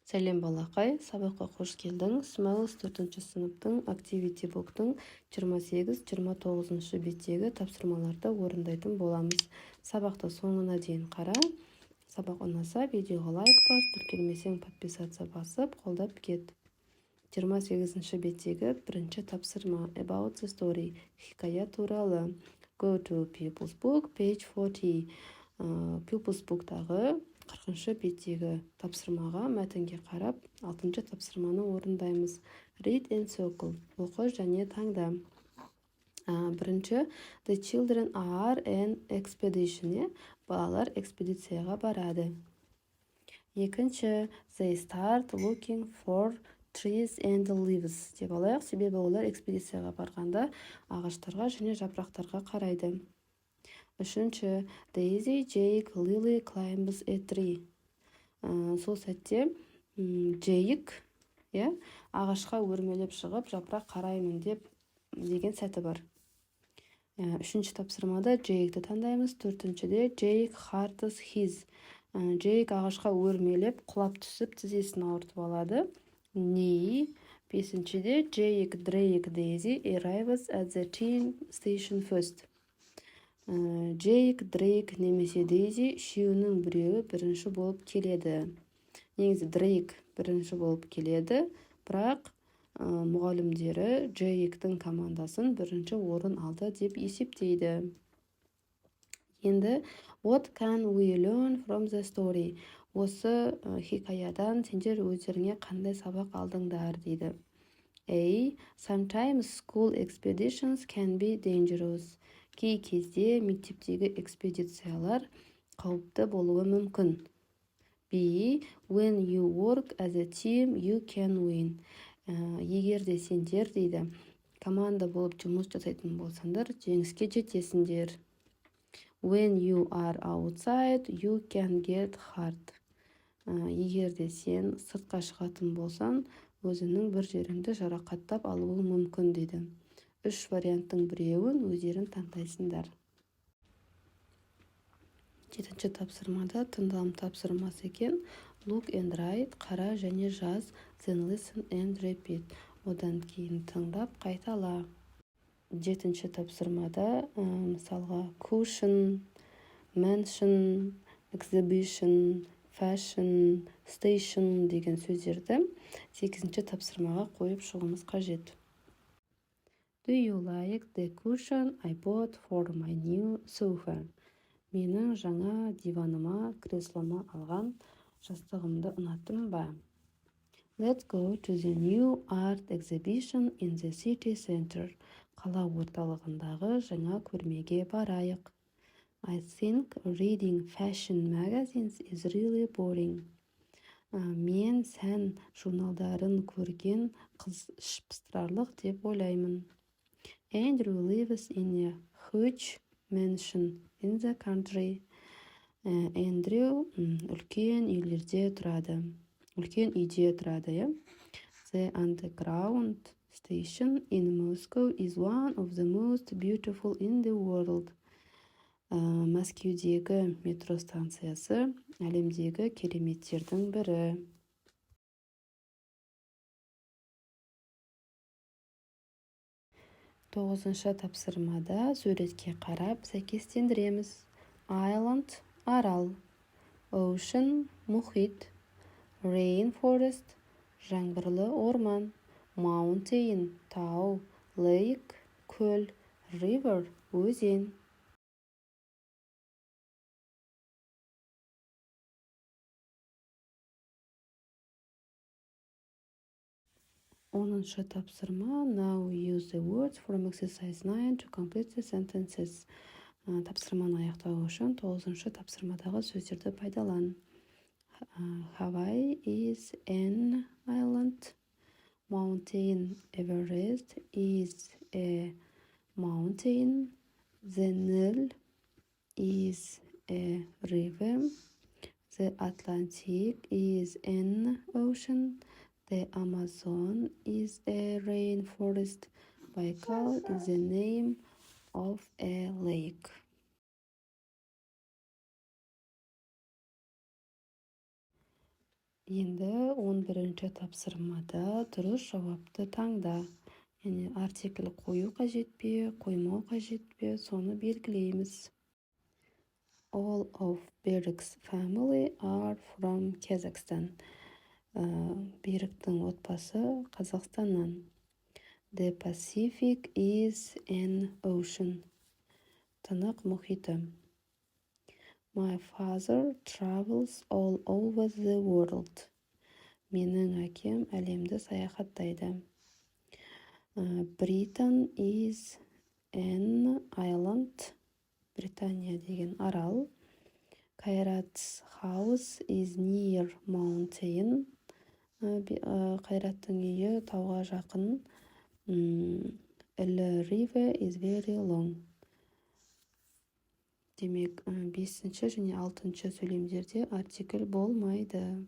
Сәлем балақай, сабаққа қош келдің. Смайлс 4-ші сыныптың Activity Book'тың 28-29 беттегі тапсырмаларды орындайтын боламыз. Сабақты соңына дейін қара. Сабақ ұнаса, видеоға лайк бас, тіркелмесең подписация басып, қолдап кет. 28-ші беттегі бірінші тапсырма About the Story, хикая туралы. Go to People's Book, page 40. People's Book'тағы 40-шы беттегі тапсырмаға мәтінге қарап, 6-шы тапсырманы орындаймыз. Read and circle. Оқы және таңда. Бірінші, The children are an expedition. Балалар экспедицияға барады. Екінші, They start looking for trees and leaves. Деп алайық, себебі олар экспедицияға барғанда ағаштарға және жапырақтарға қарайды. Үшінші, Daisy, Jake, Lily climbs a tree. Сол сәтте Джейк ағашқа өрмелеп шығып, жапырақ қараймын деген сәті бар. Үшінші тапсырмада Джейкті таңдаймыз. Төртіншіде Jake hurts his. Джейк ағашқа өрмелеп, құлап түсіп, тізесін ауыртып алады. Не. Бесіншіде Jake, Drake, Daisy arrives at the train station first. Джейк, Дрейк немесе Дейзи үшеуінің біреуі бірінші болып келеді. Негізі Дрейк бірінші болып келеді, бірақ мұғалімдері Джейктің командасын бірінші орын алды деп есептейді. Енді What can we learn from the story? Осы хикаядан сендер өздеріңе қандай сабақ алдыңдар дейді. A. Sometimes school expeditions can be dangerous. Кей кезде мектептегі экспедициялар қауіпті болуы мүмкін. B. When you work as a team, you can win. Егер де сендер дейді, команда болып жұмыс жасайтын болсаңдар, жеңіске жетесіңдер. When you are outside, you can get hurt. Егер де сен сыртқа шығатын болсаң, өзінің бір жеріңді жарақаттап алуы мүмкін дейді. Үш варианттың біреуін өздерің таңдайсыңдар. Жетінші тапсырмада тыңдалым тапсырмасы екен. Look and write, қара және жаз, then listen and repeat. Одан кейін тыңдап қайтала. Жетінші тапсырмада мысалға cushion, mansion, exhibition, fashion, station деген сөздерді 8-ші тапсырмаға қойып шығуымыз қажет. Do you like the cushion I bought for my new sofa? Менің жаңа диваныма, креслома алған жастығымды ұнаттың ба? Let's go to the new art exhibition in the city center. Қала орталығындағы жаңа көрмеге барайық. I think reading fashion magazines is really boring. Мен сән журналдарын көрген қыз ішпыстырарлық деп ойлаймын. Andrew lives in a huge mansion in the country. Andrew үлкен үйлерде тұрады. Үлкен үйде тұрады, The underground station in Moscow is one of the most beautiful in the world. Мәскеудегі метро станциясы әлемдегі кереметтердің бірі. 9-шы тапсырмада суретке қарап сәйкестендіреміз. Island – арал, Ocean – мұхит, Rainforest – жаңбырлы орман, Mountain – тау, Lake – көл, River – өзен. 10-шы тапсырма Now use the words from exercise 9 to complete the sentences. Тапсырманы аяқтау үшін 9-шы тапсырмадағы сөздерді пайдалан. Hawaii is an island. Mountain Everest is a mountain. The Nile is a river. The Atlantic is an ocean. The Amazon is a rainforest. Baikal is the name of a lake. Енді 11-ші тапсырмада дұрыс жауапты таңда. Яғни артикль қою қажет пе, қоймау қажет пе, соны белгілейміз. All of Berik's family are from Kazakhstan. Беріктің отбасы Қазақстаннан. The Pacific is an ocean. Тынық мұхиты. My father travels all over the world. Менің әкем әлемді саяхаттайды. Britain is an island. Британия деген арал. Қайрат's house is near mountain. Қайраттың үйі тауға жақын. The river is very long. Демек, 5-ші және 6-ші сөйлемдерде артикль болмайды.